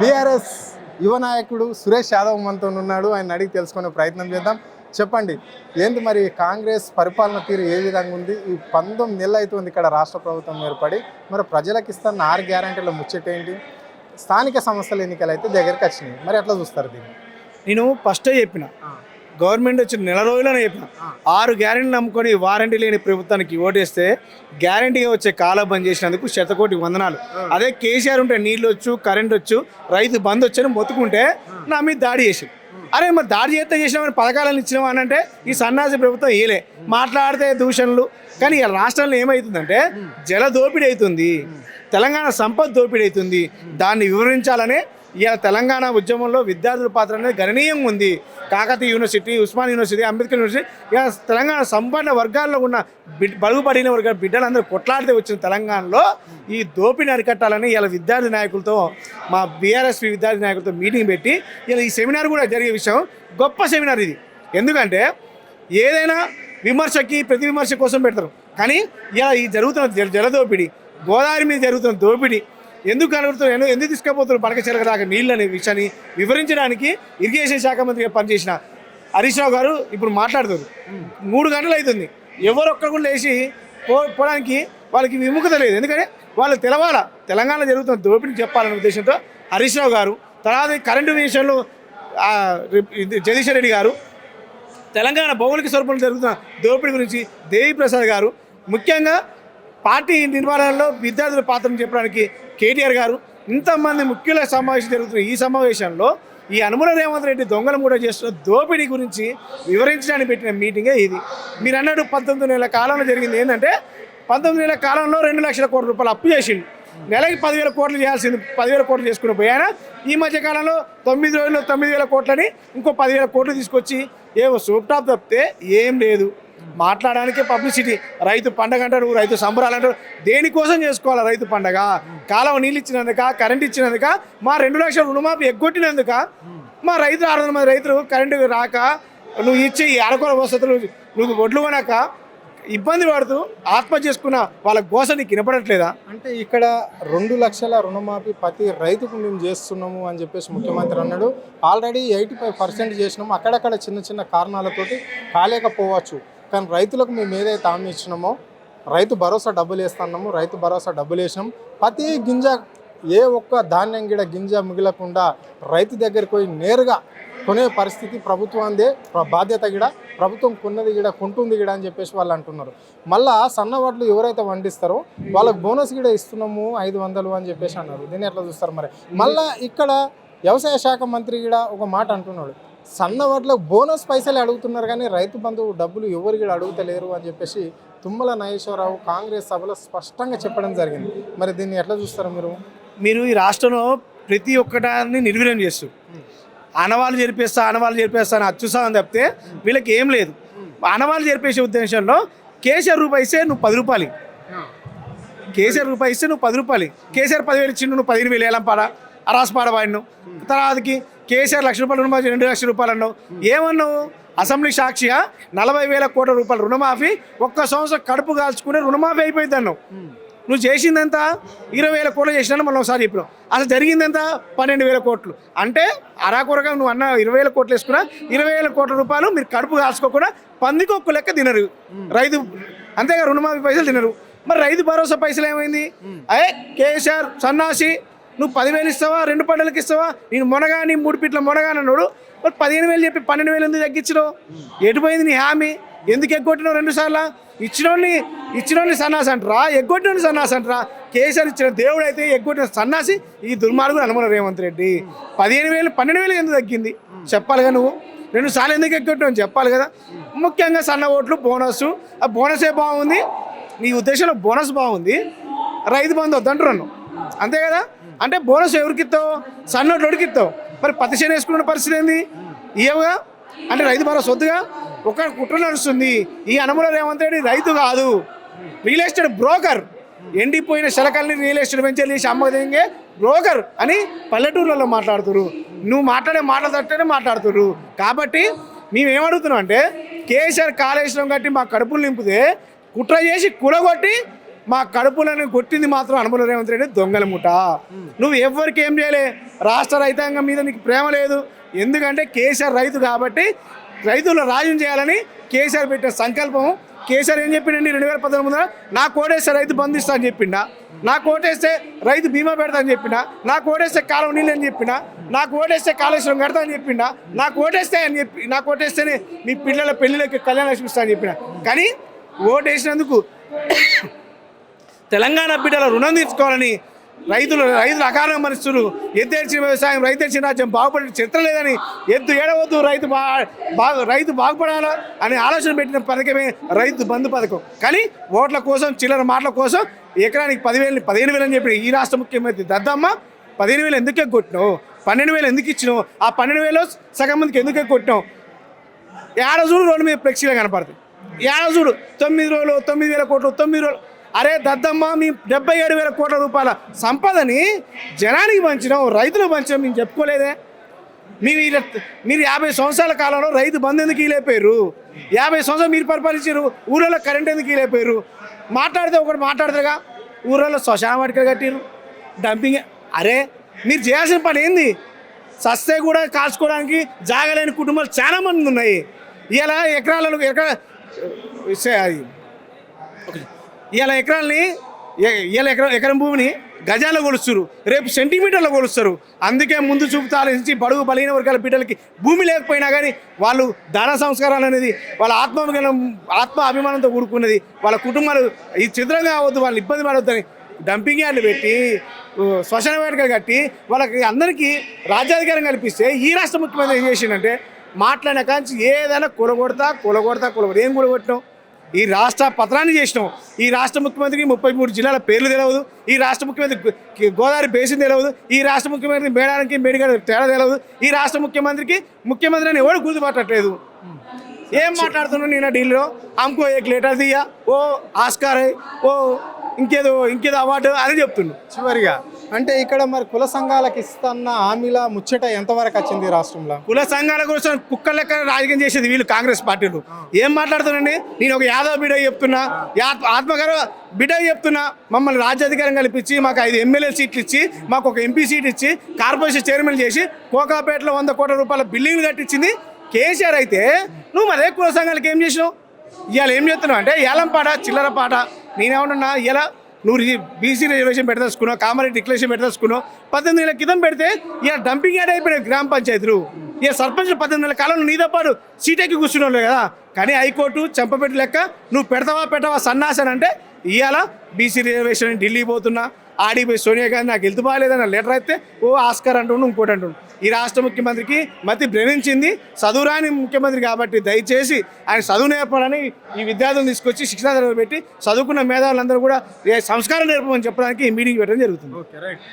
BRS యువ నాయకుడు సురేష్ యాదవ్ మనతో ఉన్నాడు. ఆయన అడిగి తెలుసుకునే ప్రయత్నం చేద్దాం. చెప్పండి, ఏంది మరి కాంగ్రెస్ పరిపాలన తీరు ఏ విధంగా ఉంది? ఈ 19 నెలలు అవుతుంది ఇక్కడ రాష్ట్ర ప్రభుత్వం ఏర్పడి. మరి ప్రజలకు ఇస్తున్న 6 గ్యారెంటీల ముచ్చటేంటి? స్థానిక సంస్థల ఎన్నికలు అయితే దగ్గరికి వచ్చినాయి, మరి ఎట్లా చూస్తారు దీన్ని? నేను ఫస్టే చెప్పిన, గవర్నమెంట్ వచ్చిన నెల రోజులనే చెప్పిన 6 గ్యారెంటీ నమ్ముకొని వారంటీ లేని ప్రభుత్వానికి ఓటేస్తే గ్యారెంటీగా వచ్చే కాలం బంద్ చేసినందుకు శతకోటి వందనాలు. అదే కేసీఆర్ ఉంటే నీళ్ళు వచ్చు, కరెంట్ వచ్చు, రైతు బంద్ వచ్చని మొత్తుకుంటే నా మీద దాడి చేసి, అరే మరి దాడి చేస్తే చేసినామని పథకాలను ఇచ్చినామా అని అంటే ఈ సన్నాసి ప్రభుత్వం ఏలే మాట్లాడితే దూషణలు. కానీ ఈ రాష్ట్రంలో ఏమవుతుందంటే జల దోపిడీ అవుతుంది, తెలంగాణ సంపద దోపిడీ అవుతుంది. దాన్ని వివరించాలనే ఇవాళ తెలంగాణ ఉద్యమంలో విద్యార్థుల పాత్ర అనేది గణనీయంగా ఉంది. Kakatiya university, Osman university, Ambedkar university, ఇక తెలంగాణ సంపన్న వర్గాల్లో ఉన్న బడుగుపడిన వర్గాల బిడ్డలందరూ కొట్లాడితే వచ్చిన తెలంగాణలో ఈ దోపిడీని అరికట్టాలని ఇలా విద్యార్థి నాయకులతో, మా బీఆర్ఎస్ విద్యార్థి నాయకులతో మీటింగ్ పెట్టి ఇలా ఈ సెమినార్ కూడా జరిగే విషయం గొప్ప సెమినార్ ఇది. ఎందుకంటే ఏదైనా విమర్శకి ప్రతి విమర్శ కోసం పెడతారు, కానీ ఇలా ఈ జరుగుతున్న జలదోపిడీ, గోదావరి మీద జరుగుతున్న దోపిడీ ఎందుకు కనుగొడుతున్నారు, ఎందుకు తీసుకుపోతున్నారు పడక చెలక దాకా నీళ్ళు అనే విషయాన్ని వివరించడానికి ఇరిగేషన్ శాఖ మంత్రిగా పనిచేసిన హరీష్ రావు గారు ఇప్పుడు మాట్లాడుతారు. 3 గంటలు అవుతుంది, ఎవరొక్కరు కూడా లేచి పోవడానికి వాళ్ళకి విముఖత లేదు. ఎందుకంటే వాళ్ళు తెలవాల తెలంగాణలో జరుగుతున్న దోపిడీ చెప్పాలనే ఉద్దేశంతో హరీష్ రావు గారు, తర్వాత కరెంటు విషయంలో జగదీష్ రెడ్డి గారు, తెలంగాణ భౌగోళిక స్వరూపంలో జరుగుతున్న దోపిడీ గురించి దేవిప్రసాద్ గారు, ముఖ్యంగా పార్టీ నిర్మాణంలో విద్యార్థుల పాత్రను చెప్పడానికి కేటీఆర్ గారు, ఇంతమంది ముఖ్యుల సమావేశం జరుగుతున్న ఈ సమావేశంలో ఈ యనమల రేవంత్ రెడ్డి దొంగలు కూడా చేస్తున్న దోపిడీ గురించి వివరించడానికి పెట్టిన మీటింగే ఇది. మీరు అన్నట్టు 19 నెలల కాలంలో జరిగింది ఏంటంటే, 19 నెలల కాలంలో 2 లక్షల కోట్ల రూపాయలు అప్పు చేసిండు. నెలకి 10,000 కోట్లు చేయాల్సింది 10,000 కోట్లు చేసుకుని పోయానా. ఈ మధ్యకాలంలో 9 రోజుల్లో 9,000 కోట్లని ఇంకో 10,000 కోట్లు తీసుకొచ్చి ఏవో సూప్ టాప్ తప్పితే ఏం లేదు. మాట్లాడడానికే పబ్లిసిటీ. రైతు పండగ అంటారు, రైతు సంబరాలు అంటారు. దేనికోసం చేసుకోవాలి రైతు పండగ? కాలువ నీళ్ళు ఇచ్చినందుక, కరెంట్ ఇచ్చినందుక, మా 2 లక్షల రుణమాఫీ ఎగ్గొట్టినందుక, మా రైతులు 600 మంది రైతులు కరెంటు రాక, నువ్వు ఇచ్చి అరకొర వసతులు నువ్వు ఒడ్లు కొనక ఇబ్బంది పడుతూ ఆత్మహత్య చేసుకున్న వాళ్ళ గోస నీకు వినపడట్లేదా? అంటే ఇక్కడ 2 లక్షల రుణమాఫీ ప్రతి రైతుకు మేము చేస్తున్నాము అని చెప్పేసి ముఖ్యమంత్రి అన్నాడు. ఆల్రెడీ 85% చేసినాము. అక్కడక్కడ చిన్న చిన్న కారణాలతోటి కాలేకపోవచ్చు, కానీ రైతులకు మేము ఏదైతే హామీ ఇచ్చినామో, రైతు భరోసా డబ్బులు వేస్తున్నాము, రైతు భరోసా డబ్బులు వేసినాం. ప్రతి గింజ, ఏ ఒక్క ధాన్యం గిడ గింజ మిగలకుండా రైతు దగ్గరికి పోయి నేరుగా కొనే పరిస్థితి ప్రభుత్వందే బాధ్యత గిడ. ప్రభుత్వం కొన్నది గిడ కొంటుంది గిడ అని చెప్పేసి వాళ్ళు అంటున్నారు. మళ్ళా సన్నవడ్లు ఎవరైతే వండిస్తారో వాళ్ళకి బోనస్ గిడ ఇస్తున్నాము 500 అని చెప్పేసి అన్నారు. దీన్ని ఎట్లా చూస్తారు మరి? మళ్ళీ ఇక్కడ వ్యవసాయ శాఖ మంత్రి గిడ ఒక మాట అంటున్నాడు, సన్నవడ్లకు బోనస్ పైసలు అడుగుతున్నారు కానీ రైతు బంధు డబ్బులు ఎవరు కూడా అడుగుతలేరు అని చెప్పేసి తుమ్మల నాగేశ్వరరావు కాంగ్రెస్ సభలో స్పష్టంగా చెప్పడం జరిగింది. మరి దీన్ని ఎట్లా చూస్తారు మీరు? ఈ రాష్ట్రంలో ప్రతి ఒక్కటాన్ని నిర్వీర్యం చేస్తూ ఆనవాళ్ళు జరిపేస్తా అని అత్యుత్సాహం తప్పితే వీళ్ళకి ఏం లేదు. ఆనవాళ్ళు జరిపేసే ఉద్దేశంలో కేసీఆర్ రూపాయి ఇస్తే నువ్వు 10 రూపాయలు, కేసీఆర్ రూపాయి ఇస్తే నువ్వు 10 రూపాయలు, కేసీఆర్ 10,000 ఇచ్చిండు, నువ్వు 15,000 ఏలం పాడ అరాసపాడ వాడిను. తర్వాతకి కేసీఆర్ 1,00,000 రూపాయలు రుణమాఫీ 2 లక్షల రూపాయలు అన్నావు. ఏమన్నావు? అసెంబ్లీ సాక్షిగా 40,000 కోట్ల రూపాయల రుణమాఫీ ఒక్క సంవత్సరం కడుపు కాల్చుకునే రుణమాఫీ అయిపోయింది అన్నావు. నువ్వు చేసిందంతా 20,000 కోట్లు చేసినా మనం ఒకసారి చెప్పినావు. అసలు జరిగిందంతా 12,000 కోట్లు. అంటే అరాకొరగా నువ్వు అన్న 20,000 కోట్లు వేసుకున్నా 20,000 కోట్ల రూపాయలు మీరు కడుపు కాల్చుకోకుండా పందికొక్కు లెక్క తినరు రైతు, అంతేగా రుణమాఫీ పైసలు తినరు. మరి రైతు భరోసా పైసలు ఏమైంది? అదే కేసీఆర్ సన్నాసి, నువ్వు 10,000 ఇస్తావా, 2 పంటలకు ఇస్తావా, నేను మొనగా నీ 3 ఫీట్ల మొనగా అన్నాడు. మరి 15,000 చెప్పి 12,000 ఎందుకు తగ్గించడం? ఎటుపోయింది నీ హామీ? ఎందుకు ఎగ్గొట్టినావు 2 సార్లు? ఇచ్చినోని సన్నాసి అంటారా, ఎగ్గొట్టినోని సన్నాసి అంటారా? కేసీఆర్ ఇచ్చిన దేవుడు అయితే ఎగ్గొట్టిన సన్నాసి ఈ దుర్మార్గుడు యనమల రేవంత్ రెడ్డి. 15,000 12,000 ఎందుకు తగ్గింది చెప్పాలిగా. నువ్వు 2 సార్లు ఎందుకు ఎగ్గొట్టావు చెప్పాలి కదా. ముఖ్యంగా సన్న ఓట్లు, బోనస్. ఆ బోనసే బాగుంది, నీ ఉద్దేశంలో బోనస్ బాగుంది, రైతు బంధు వద్దంటున్నాను, అంతే కదా. అంటే బోనస్ ఎవరికి ఇస్తావు? సన్నోట్లోడికి ఇస్తావు. మరి పత్తి చేను వేసుకున్న పరిస్థితి ఏంది? ఇవ్వగా అంటే రైతు భరోసా వద్దుగా. ఒక కుట్ర నడుస్తుంది. ఈ యనమల రేవంత్ రెడ్డి రైతు కాదు, రియల్ ఎస్టేట్ బ్రోకర్. ఎండిపోయిన శలకల్ని రియల్ ఎస్టేట్ వెంచర్ చేసి అమ్మదంగే బ్రోకర్ అని పల్లెటూర్లలో మాట్లాడుతున్నారు. నువ్వు మాట్లాడే మాటలు తట్టనే మాట్లాడుతున్నారు. కాబట్టి మేమేమడుగుతున్నాం అంటే, కేసీఆర్ కాళేశ్వరం కట్టి మా కడుపులు నింపితే కుట్ర చేసి కూలగొట్టి మా కడుపులను కొట్టింది మాత్రం అనుమల రేవంత్ రెడ్డి దొంగల ముఠ. నువ్వు ఎవరికి ఏం చేయలే, రాష్ట్ర రైతాంగం మీద నీకు ప్రేమ లేదు. ఎందుకంటే కేసీఆర్ రైతు కాబట్టి రైతుల రాజ్యం చేయాలని కేసీఆర్ పెట్టిన సంకల్పం. కేసీఆర్ ఏం చెప్పిండండి 2019 నాకు ఓటేస్తే రైతు బంధిస్తా అని చెప్పిండా, నాకు ఓటేస్తే రైతు బీమా పెడతా అని చెప్పినా, నాకు ఓటేస్తే కాలం నీళ్ళు అని చెప్పినా, నాకు ఓటేస్తే కాళేశ్వరం కడతా అని చెప్పిండా, నాకు ఓటేస్తేనే మీ పిల్లల పెళ్ళిళ్ళకి కళ్యాణ లక్ష్మి ఇస్తా అని చెప్పిన. కానీ ఓటేసినందుకు తెలంగాణ బిడ్డల రుణం తీర్చుకోవాలని రైతులు అకారణం మరుస్తున్నారు. ఎద్దేర్చిన వ్యవసాయం రైతేర్చిన రాజ్యం బాగుపడే చరిత్ర లేదని, ఎద్దు ఏడవద్దు రైతు బాగుపడాలా అనే ఆలోచన పెట్టిన పథకమే రైతు బంధు పథకం. కానీ ఓట్ల కోసం చిల్లర మాటల కోసం ఎకరానికి 10,000 15,000 అని చెప్పి ఈ రాష్ట్ర ముఖ్యమంత్రి దద్దమ్మ 15,000 ఎందుకు కొట్టినావు, 12,000 ఎందుకు ఇచ్చినావు, ఆ 12,000 సగం మందికి ఎందుకు కొట్టినావు? ఏడాది రోడ్డు మీద ఫ్లెక్సీలో కనపడుతుంది. ఏడాది 9 రోజులు 9,000 కోట్లు 9 రోజులు. అరే దద్దమ్మ, మీ 77,000 కోట్ల రూపాయల సంపదని జనానికి పంచినాం, రైతులకు పంచినాం, మేము చెప్పుకోలేదే. మీరు 50 సంవత్సరాల కాలంలో రైతు బంధు ఎందుకు ఇలేపోయారు? 50 సంవత్సరాలు మీరు పరిపాలించారు, ఊళ్ళలో కరెంట్ ఎందుకు ఇలేపోయారు? మాట్లాడితే ఒకటి మాట్లాడతారుగా, ఊళ్ళలో శ్మశాన వాటికలు కట్టిరు, డంపింగ్. అరే మీరు చేయాల్సిన పని ఏంది? సస్తే కూడా కాల్చుకోవడానికి జాగలేని కుటుంబాలు చాలా మంది ఉన్నాయి. ఇలా ఎకరం భూమిని గజాల్లో కొలుస్తారు, రేపు సెంటీమీటర్లో కొలుస్తారు. అందుకే ముందు చూపుతా ఆలోచించి బడుగు బలహీన వర్గాల బిడ్డలకి భూమి లేకపోయినా కానీ వాళ్ళు దాన సంస్కారాలు అనేది వాళ్ళ ఆత్మ అభిమానంతో కూడుకున్నది. వాళ్ళ కుటుంబాలు ఈ చిత్రంగా అవ్వద్దు, వాళ్ళు ఇబ్బంది పడవద్దని డంపింగ్ యార్డ్లు పెట్టి శ్మశాన వేటకలు కట్టి వాళ్ళకి అందరికీ రాజ్యాధికారం కల్పిస్తే ఈ రాష్ట్ర ముఖ్యమంత్రి ఏం చేసిండంటే మాట్లాడిన కాంచి ఏదైనా కూలగొడతా ఏం కూలగొట్టినాం? ఈ రాష్ట్ర పత్రాన్ని చేసినాం. ఈ రాష్ట్ర ముఖ్యమంత్రికి 33 జిల్లాల పేర్లు తెలియదు, ఈ రాష్ట్ర ముఖ్యమంత్రి గోదావరి బేసిన్ తెలియదు, ఈ రాష్ట్ర ముఖ్యమంత్రి మేడానికి మేడిగడ తేడా తెలియదు, ఈ రాష్ట్ర ముఖ్యమంత్రి అని ఎవరు గుర్తుపట్టట్లేదు. ఏం మాట్లాడుతున్నాను నేను ఢిల్లీలో? అమ్కో ఏక్ లీటర్ దియా, ఓ ఆస్కార్ ఓ ఇంకేదో అవార్డు అని చెప్తున్నాను. చివరిగా అంటే ఇక్కడ మరి కుల సంఘాలకు ఇస్తున్న హామీల ముచ్చట ఎంతవరకు వచ్చింది రాష్ట్రంలో? కుల సంఘాల కోసం కుక్కల లెక్క రాజకీయం చేసేది వీళ్ళు కాంగ్రెస్ పార్టీలు. ఏం మాట్లాడుతున్నాండి? నేను ఒక యాదవ్ బిడ్డ చెప్తున్నా, ఆత్మగారు బిడ్డ చెప్తున్నా, మమ్మల్ని రాజ్యాధికారం కల్పించి మాకు 5 ఎమ్మెల్యే సీట్లు ఇచ్చి మాకు ఒక ఎంపీ సీట్ ఇచ్చి కార్పొరేషన్ చైర్మన్ చేసి కోకాపేటలో 100 కోట్ల రూపాయల బిల్డింగ్లు కట్టించింది కేసీఆర్. అయితే నువ్వు అదే కుల సంఘాలకు ఏం చేసినావు? ఇవాళ ఏం చేస్తున్నావు అంటే ఏలం పాట చిల్లర పాట. నేనేమన్నా ఇలా నువ్వు బీసీ రిజర్వేషన్ పెట్టదలుచుకున్నావు, కామారెడ్డి డిక్లరేషన్ పెట్టదలుచుకున్నావు. 18 నెలల క్రితం పెడితే ఇక డంపింగ్ యార్డ్ అయిపోయినాయి గ్రామ పంచాయతీలు. ఇక సర్పంచ్లు 18 నెలల కాలంలో నీతో పాటు సీటెక్కి కూర్చున్నావు కదా. కానీ హైకోర్టు చంపపెట్టి లెక్క నువ్వు పెట్టవా సన్నాసని అంటే ఇవాళ బీసీ రిజర్వేషన్ ఢిల్లీ పోతున్నా, ఆడిపోయి సోనియా గాంధీ నాకు హెల్త్ బాగాలేదన్న లెటర్ అయితే ఓ ఆస్కార్ అంటుండు, ఇంకోటి అంటుండు. ఈ రాష్ట్ర ముఖ్యమంత్రికి మతి భ్రమించింది. చదువురాని ముఖ్యమంత్రి కాబట్టి దయచేసి ఆయన చదువు నేర్పాలని ఈ విద్యార్థులను తీసుకొచ్చి శిక్షణ తరగతి పెట్టి చదువుకున్న మేధావులందరూ కూడా సంస్కారం నేర్పమని చెప్పడానికి ఈ మీటింగ్ పెట్టడం జరుగుతుంది. Okay, right.